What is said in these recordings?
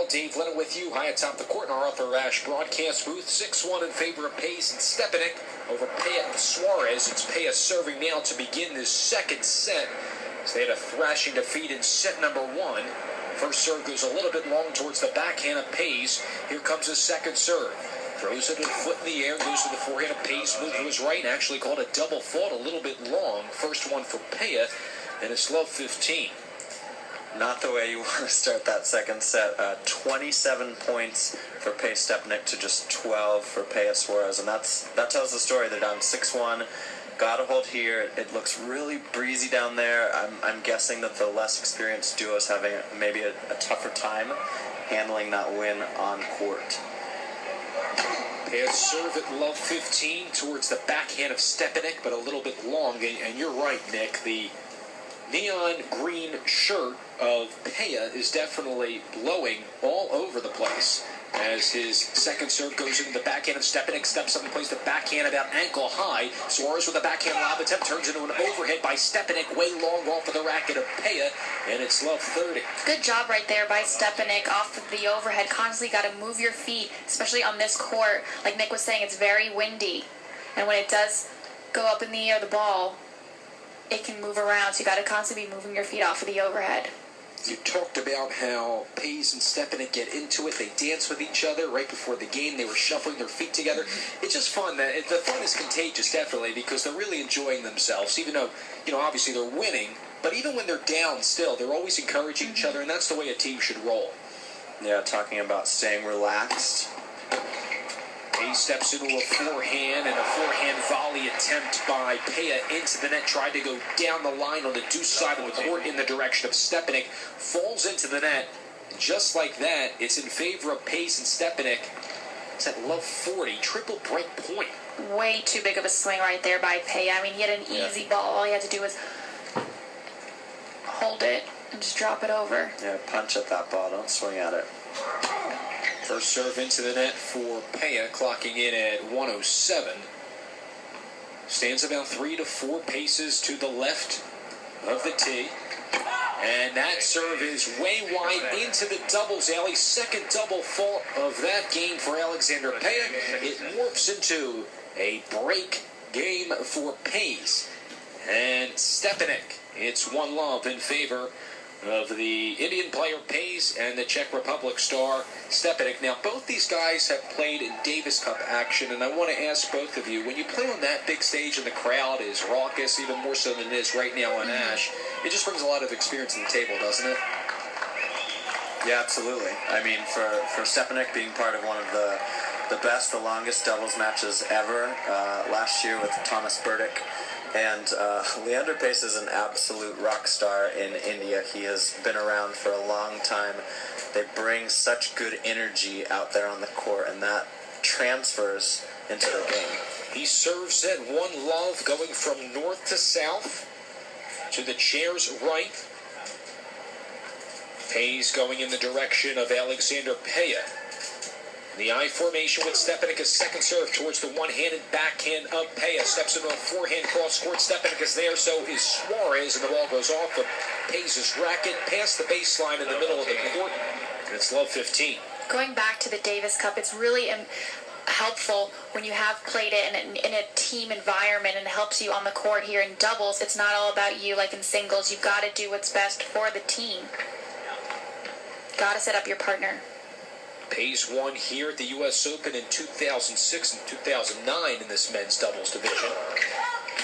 Well, Dave Leno with you, high atop the court in our Arthur Ashe broadcast booth. 6-1 in favor of Pays and Stepanek over Peja and Suarez. It's Peja serving now to begin this second set, as they had a thrashing defeat in set number 1. First serve goes a little bit long towards the backhand of Pays. Here comes his second serve. Throws it a foot in the air, goes to the forehand of Pays, moved to his right, and actually called a double fault, a little bit long. First one for Peja, and it's love 15. Not the way you want to start that second set. 27 points for Peja Stepanek to just 12 for Peja Suarez, and that tells the story. They're down 6-1. Got a hold here. It looks really breezy down there. I'm guessing that the less experienced duo is having maybe a tougher time handling that win on court. Peja serve at love 15 towards the backhand of Stepanek, but a little bit long. And you're right, Nick. The neon green shirt of Peja is definitely blowing all over the place as his second serve goes into the backhand of Stepanek, steps up and plays the backhand about ankle high. Suarez with a backhand lob attempt turns into an overhead by Stepanek, way long off of the racket of Peja, and it's love 30. Good job right there by Stepanek off of the overhead. Constantly got to move your feet, especially on this court. Like Nick was saying, it's very windy, and when it does go up in the air, the ball, it can move around, so you got to constantly be moving your feet off of the overhead. You talked about how Pays and Stepanek get into it. They dance with each other right before the game. They were shuffling their feet together. It's just fun. The fun is contagious, definitely, because they're really enjoying themselves, even though, obviously they're winning. But even when they're down still, they're always encouraging each other, and that's the way a team should roll. Yeah, talking about staying relaxed. Pays steps into a forehand, and a forehand volley attempt by Peja into the net. Tried to go down the line on the deuce side of the court in the direction of Stepanek. Falls into the net. Just like that, it's in favor of Pays and Stepanek. It's at love 40, triple break point. Way too big of a swing right there by Peja. I mean, he had an easy ball. All he had to do was hold it and just drop it over. Yeah, punch at that ball. Don't swing at it. First serve into the net for Peja, clocking in at 107. Stands about 3 to 4 paces to the left of the tee. And that serve is way wide into the doubles alley. Second double fault of that game for Alexander Peja. It morphs into a break game for Pays. And Stepanek, it's 1-love in favor of the Indian player Pays and the Czech Republic star Stepanek. Now, both these guys have played in Davis Cup action, and I want to ask both of you, when you play on that big stage and the crowd is raucous, even more so than it is right now on Ashe, it just brings a lot of experience to the table, doesn't it? Yeah, absolutely. I mean, for Stepanek being part of one of the best, the longest doubles matches ever last year with Thomas Burdick. And Leander Paes is an absolute rock star in India. He has been around for a long time. They bring such good energy out there on the court, and that transfers into their game. He serves at 1-love, going from north to south to the chair's right. Pays going in the direction of Alexander Peja. The I formation with Stepanek, a second serve towards the one-handed backhand of Peja. Steps into a forehand cross-court. Stepanek is there, so is Suarez, and the ball goes off of Pays' racket past the baseline in the middle of the court, and it's love 15. Going back to the Davis Cup, it's really helpful when you have played it in a team environment, and it helps you on the court here in doubles. It's not all about you like in singles. You've got to do what's best for the team. Got to set up your partner. Pays won here at the U.S. Open in 2006 and 2009 in this men's doubles division.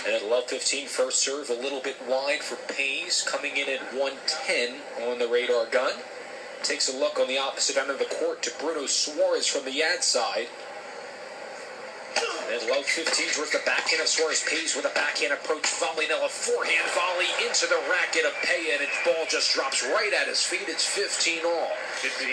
And at love 15, first serve a little bit wide for Pays, coming in at 110 on the radar gun. Takes a look on the opposite end of the court to Bruno Suarez from the ad side. And love 15 towards the backhand of Suarez. Pays with a backhand approach volley. Now a forehand volley into the racket of Peja, and its ball just drops right at his feet. It's 15 all.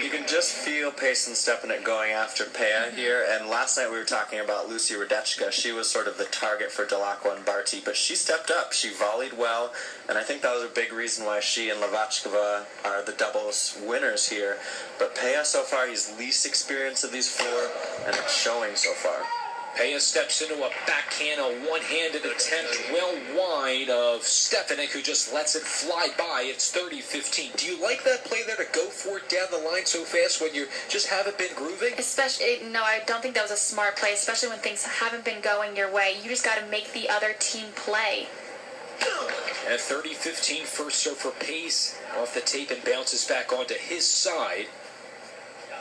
You can just feel Pays and Stepanek going after Peja here. And last night we were talking about Lucy Radechka. She was sort of the target for Delacqua and Barty, but she stepped up. She volleyed well, and I think that was a big reason why she and Lavachkova are the doubles winners here. But Peja so far, he's least experienced of these four, and it's showing so far. Peja steps into a backhand, a one-handed attempt well wide of Stepanek, who just lets it fly by. It's 30-15. Do you like that play there to go for it down the line so fast when you just haven't been grooving? No, I don't think that was a smart play, especially when things haven't been going your way. You just got to make the other team play. At 30-15, first serve for Pace off the tape and bounces back onto his side.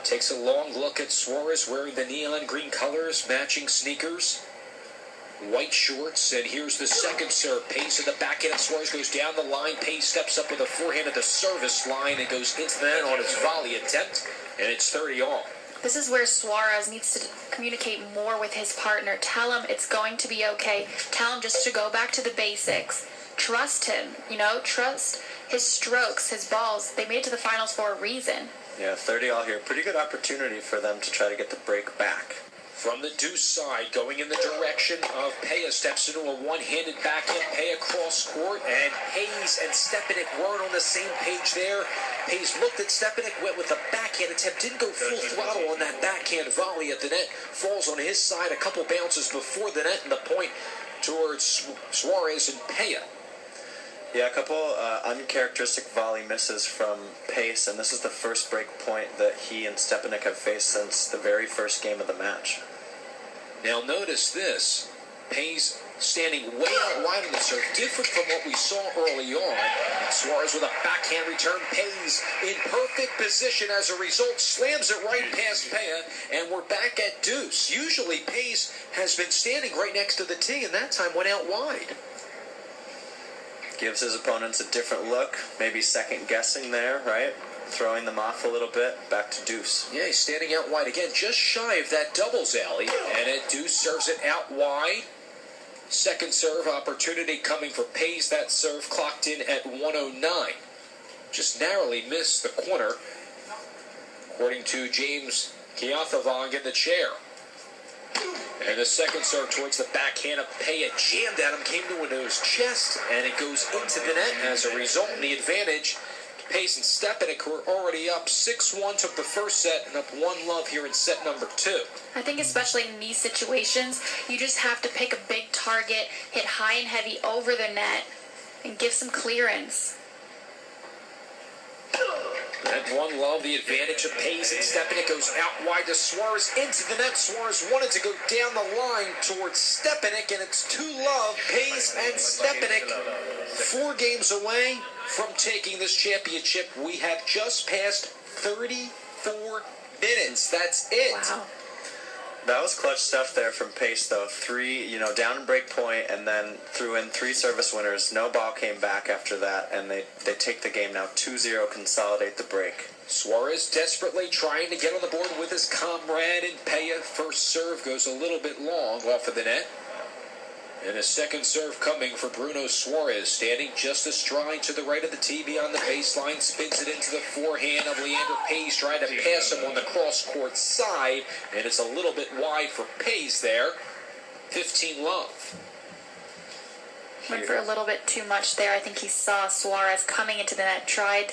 Takes a long look at Suarez wearing the neon green colors, matching sneakers, white shorts, and here's the second serve. Pace at the backhand of Suarez goes down the line. Pace steps up with a forehand at the service line and goes into the net on his volley attempt, and it's 30-all. This is where Suarez needs to communicate more with his partner. Tell him it's going to be okay. Tell him just to go back to the basics. Trust him, trust his strokes, his balls. They made it to the finals for a reason. Yeah, 30-all here. Pretty good opportunity for them to try to get the break back. From the deuce side, going in the direction of Peja, steps into a one-handed backhand. Peja cross court, and Hayes and Stepanek weren't on the same page there. Hayes looked at Stepanek, went with a backhand attempt, didn't go full throttle on that backhand volley at the net. Falls on his side, a couple bounces before the net, and the point towards Suarez and Peja. Yeah, a couple uncharacteristic volley misses from Pace, and this is the first break point that he and Stepanek have faced since the very first game of the match. Now notice this. Pace standing way out wide on the serve, different from what we saw early on. And Suarez with a backhand return. Pace in perfect position as a result, slams it right past Peja, and we're back at deuce. Usually Pace has been standing right next to the tee, and that time went out wide. Gives his opponents a different look, maybe second-guessing there, right? Throwing them off a little bit, back to deuce. Yeah, he's standing out wide again, just shy of that doubles alley. And at deuce, serves it out wide. Second serve opportunity coming for Pace. That serve clocked in at 109. Just narrowly missed the corner, according to James Kiathavong in the chair. And the second serve towards the backhand of Peja, jammed at him, came to his chest, and it goes into the net. As a result, the advantage, Pace and Stepanek, who are already up 6-1, took the first set, and up 1-love here in set number 2. I think especially in these situations, you just have to pick a big target, hit high and heavy over the net, and give some clearance. At 1-love, the advantage of Pace and Stepanek goes out wide to Suarez into the net. Suarez wanted to go down the line towards Stepanek, and it's 2-love. Pace and Stepanek 4 games away from taking this championship. We have just passed 34 minutes. That's it. Wow. That was clutch stuff there from Pace, though. 3, down in break point, and then threw in 3 service winners. No ball came back after that, and they take the game now 2-0, consolidate the break. Suarez desperately trying to get on the board with his comrade in Peja. First serve goes a little bit long off of the net. And a second serve coming for Bruno Suarez, standing just astride to the right of the tee beyond the baseline, spins it into the forehand of Leander Pace, trying to pass him on the cross-court side, and it's a little bit wide for Pace there. 15-love. Went for a little bit too much there. I think he saw Suarez coming into the net, tried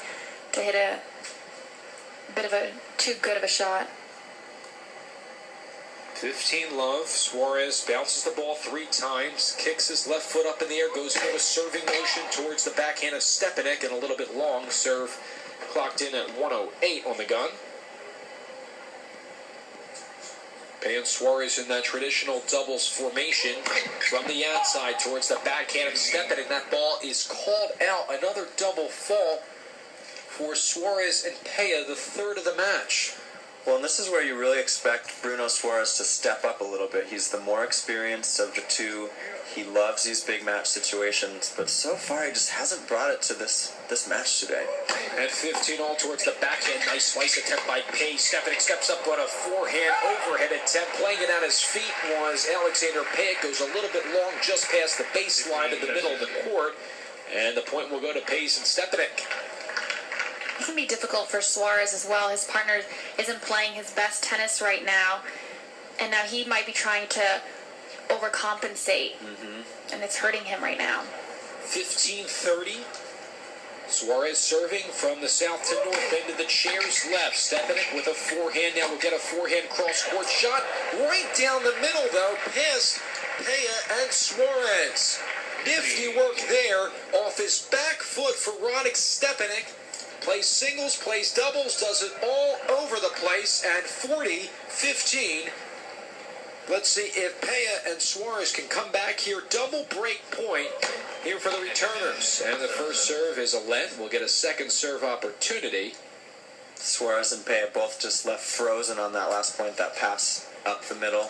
to hit a bit of a too good of a shot. 15-love. Suarez bounces the ball 3 times, kicks his left foot up in the air, goes into a serving motion towards the backhand of Stepanek, and a little bit long serve clocked in at 108 on the gun. Peja and Suarez in that traditional doubles formation from the outside towards the backhand of Stepanek. That ball is called out. Another double fall for Suarez and Peja, the 3rd of the match. Well, and this is where you really expect Bruno Suarez to step up a little bit. He's the more experienced of the two. He loves these big match situations, but so far he just hasn't brought it to this match today. At 15-all towards the backhand, nice slice attempt by Pace. Stepanek steps up on a forehand overhead attempt. Playing it on his feet was Alexander Peja. Goes a little bit long just past the baseline in the middle of the court, and the point will go to Pace and Stepanek. It can be difficult for Suarez as well. His partner isn't playing his best tennis right now, and now he might be trying to overcompensate, and it's hurting him right now. 15-30. Suarez serving from the south to north end of the chair's left. Stepanek with a forehand. Now we'll get a forehand cross-court shot. Right down the middle, though, past Peña and Suarez. Nifty work there off his back foot for Radek Stepanek. Plays singles, plays doubles, does it all over the place, and 40-15. Let's see if Peña and Suarez can come back here. Double break point here for the returners. And the first serve is a let. We'll get a second serve opportunity. Suarez and Peña both just left frozen on that last point, that pass up the middle.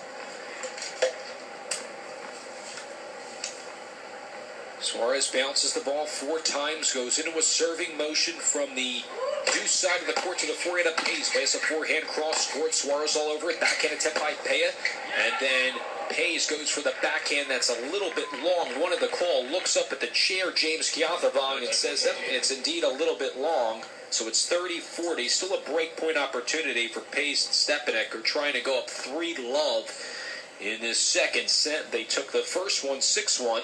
Suarez bounces the ball 4 times, goes into a serving motion from the deuce side of the court to the forehand of Pace. Plays a forehand cross court. Suarez all over it. Backhand attempt by Peña. And then Pace goes for the backhand that's a little bit long. One of the call looks up at the chair, James Kiathavong, and says that it's indeed a little bit long. So it's 30-40. Still a breakpoint opportunity for Pace and Stepanek, who are trying to go up 3-love in this second set. They took the first one 6-1.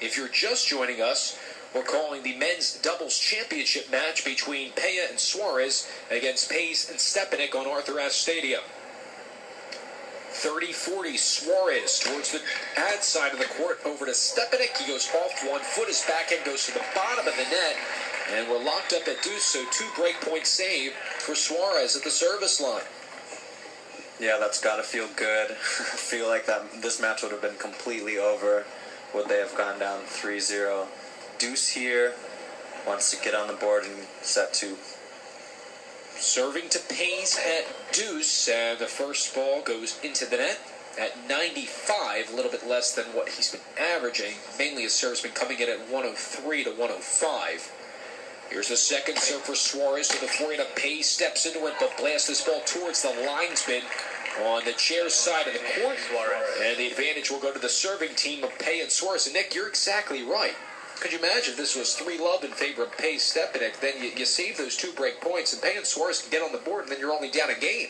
If you're just joining us, we're calling the men's doubles championship match between Peña and Suarez against Pace and Stepanek on Arthur Ashe Stadium. 30-40, Suarez towards the ad side of the court over to Stepanek. He goes off 1 foot. His backhand goes to the bottom of the net. And we're locked up at deuce, so 2 breakpoint save for Suarez at the service line. Yeah, that's got to feel good. I feel like this match would have been completely over. Would they have gone down 3-0? Deuce here wants to get on the board and set 2. Serving to Pace at deuce, and the first ball goes into the net at 95, a little bit less than what he's been averaging. Mainly his serve's been coming in at 103 to 105. Here's the second serve for Suarez to the forehand of Pace, steps into it, but blasts this ball towards the linesman on the chair side of the court. And the advantage will go to the serving team of Peña and Suarez. And Nick, you're exactly right. Could you imagine if this was 3-love in favor of Pace Stepanek? Then you save those 2 break points, and Peña and Suarez can get on the board, and then you're only down a game.